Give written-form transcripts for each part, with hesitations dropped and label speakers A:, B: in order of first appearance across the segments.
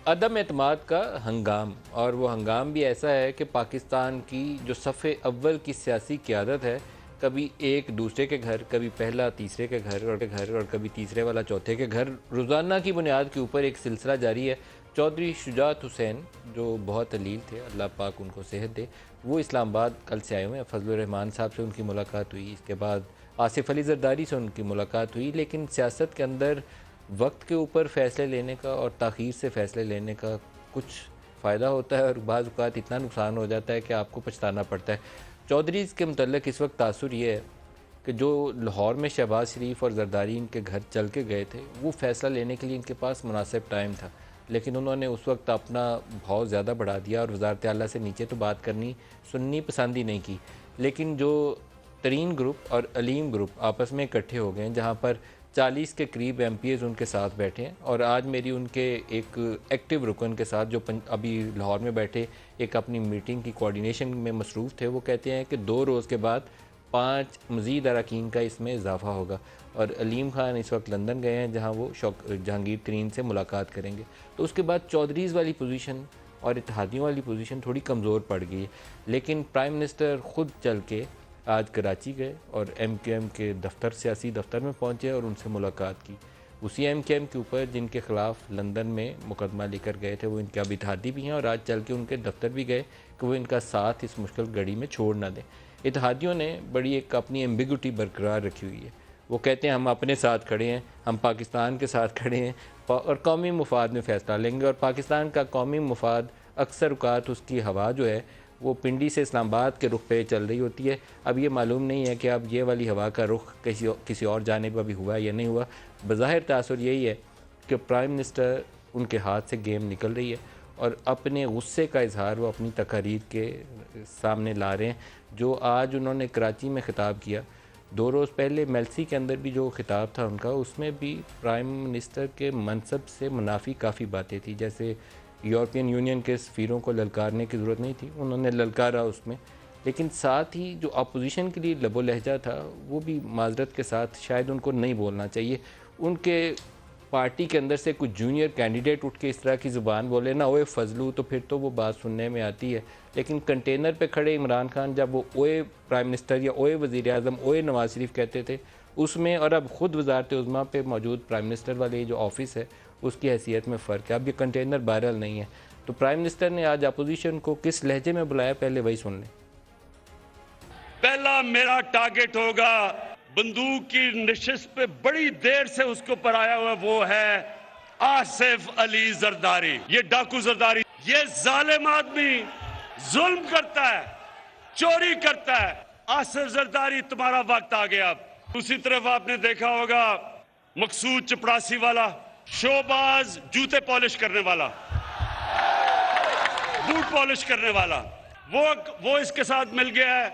A: عدم اعتماد کا ہنگام، اور وہ ہنگام بھی ایسا ہے کہ پاکستان کی جو صف اول کی سیاسی قیادت ہے، کبھی ایک دوسرے کے گھر، کبھی پہلا تیسرے کے گھر اور کبھی تیسرے والا چوتھے کے گھر، روزانہ کی بنیاد کے اوپر ایک سلسلہ جاری ہے۔ چودھری شجاعت حسین جو بہت علیل تھے، اللہ پاک ان کو صحت دے، وہ اسلام آباد کل سے آئے ہوئے ہیں۔ فضل الرحمان صاحب سے ان کی ملاقات ہوئی، اس کے بعد آصف علی زرداری سے ان کی ملاقات ہوئی، لیکن سیاست کے اندر وقت کے اوپر فیصلے لینے کا اور تاخیر سے فیصلے لینے کا کچھ فائدہ ہوتا ہے، اور بعض اوقات اتنا نقصان ہو جاتا ہے کہ آپ کو پچھتانا پڑتا ہے۔ چودھریز کے متعلق اس وقت تاثر یہ ہے کہ جو لاہور میں شہباز شریف اور زرداری ان کے گھر چل کے گئے تھے، وہ فیصلہ لینے کے لیے ان کے پاس مناسب ٹائم تھا، لیکن انہوں نے اس وقت اپنا بہت زیادہ بڑھا دیا اور وزارت اعلیٰ سے نیچے تو بات کرنی سننی پسند ہی نہیں کی۔ لیکن جو ترین گروپ اور علیم گروپ آپس میں اکٹھے ہو گئے ہیں، جہاں پر 40 کے قریب ایم پی ایز ان کے ساتھ بیٹھے ہیں، اور آج میری ان کے ایک ایکٹیو رکن کے ساتھ جو ابھی لاہور میں بیٹھے ایک اپنی میٹنگ کی کوارڈینیشن میں مصروف تھے، وہ کہتے ہیں کہ 2 روز کے بعد 5 مزید اراکین کا اس میں اضافہ ہوگا، اور علیم خان اس وقت لندن گئے ہیں جہاں وہ جہانگیر ترین سے ملاقات کریں گے۔ تو اس کے بعد چودھریز والی پوزیشن اور اتحادیوں والی پوزیشن تھوڑی کمزور پڑ گئی ہے، لیکن پرائم منسٹر خود چل کے آج کراچی گئے اور ایم کیو ایم کے دفتر، سیاسی دفتر میں پہنچے اور ان سے ملاقات کی۔ اسی ایم کیو ایم کے اوپر جن کے خلاف لندن میں مقدمہ لے کر گئے تھے، وہ ان کے اب اتحادی بھی ہیں، اور آج چل کے ان کے دفتر بھی گئے کہ وہ ان کا ساتھ اس مشکل گھڑی میں چھوڑ نہ دیں۔ اتحادیوں نے بڑی ایک اپنی ایمبیگوٹی برقرار رکھی ہوئی ہے، وہ کہتے ہیں ہم اپنے ساتھ کھڑے ہیں، ہم پاکستان کے ساتھ کھڑے ہیں اور قومی مفاد میں فیصلہ لیں گے، اور پاکستان کا قومی مفاد اکثر اوقات اس کی ہوا جو ہے وہ پنڈی سے اسلام آباد کے رخ پہ چل رہی ہوتی ہے۔ اب یہ معلوم نہیں ہے کہ اب یہ والی ہوا کا رخ کسی اور جانب ابھی ہوا یا نہیں ہوا۔ بظاہر تاثر یہی ہے کہ پرائم منسٹر ان کے ہاتھ سے گیم نکل رہی ہے، اور اپنے غصے کا اظہار وہ اپنی تقاریر کے سامنے لا رہے ہیں۔ جو آج انہوں نے کراچی میں خطاب کیا، 2 روز پہلے میلسی کے اندر بھی جو خطاب تھا ان کا، اس میں بھی پرائم منسٹر کے منصب سے منافی کافی باتیں تھیں، جیسے یورپین یونین کے سفیروں کو للکارنے کی ضرورت نہیں تھی، انہوں نے للکارا اس میں، لیکن ساتھ ہی جو اپوزیشن کے لیے لب و لہجہ تھا وہ بھی معذرت کے ساتھ شاید ان کو نہیں بولنا چاہیے۔ ان کے پارٹی کے اندر سے کچھ جونیئر کینڈیڈیٹ اٹھ کے اس طرح کی زبان بولے نا، اوئے فضلو، تو پھر تو وہ بات سننے میں آتی ہے، لیکن کنٹینر پہ کھڑے عمران خان جب وہ اوئے پرائم منسٹر یا اوئے وزیر اعظم، اوئے نواز شریف کہتے تھے اس میں، اور اب خود وزارت عظمیٰ پہ موجود پرائم منسٹر والے جو آفس ہے اس کی حیثیت میں فرق ہے۔ اب یہ کنٹینر وائرل نہیں ہے، تو پرائم منسٹر نے آج اپوزیشن کو کس لہجے میں بلایا، پہلے وہی سن لیں۔
B: پہلا میرا ٹارگٹ ہوگا، بندوق کی نشست پہ بڑی دیر سے اس کے اوپر آیا ہوا، وہ ہے آصف علی زرداری۔ یہ ڈاکو زرداری، یہ ظالم آدمی ظلم کرتا ہے، چوری کرتا ہے۔ آصف زرداری، تمہارا وقت آ گیا۔ دوسری طرف آپ نے دیکھا ہوگا مقصود چپڑاسی والا، شوباز جوتے پالش کرنے والا، بوٹ پالش کرنے والا، وہ اس کے ساتھ مل گیا ہے۔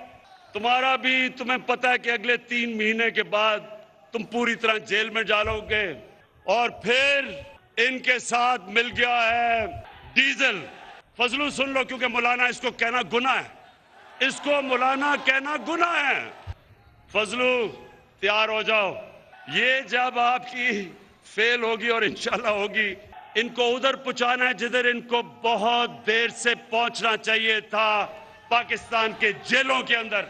B: تمہارا بھی، تمہیں پتہ ہے کہ اگلے 3 مہینے کے بعد تم پوری طرح جیل میں ڈالو گے، اور پھر ان کے ساتھ مل گیا ہے ڈیزل۔ فضلو سن لو، کیونکہ مولانا اس کو کہنا گناہ ہے، اس کو مولانا کہنا گناہ ہے۔ فضلو تیار ہو جاؤ، یہ جب آپ کی فیل ہوگی اور انشاءاللہ ہوگی، ان کو ادھر پہنچانا ہے جدھر ان کو بہت دیر سے پہنچنا چاہیے تھا، پاکستان کے جیلوں کے اندر۔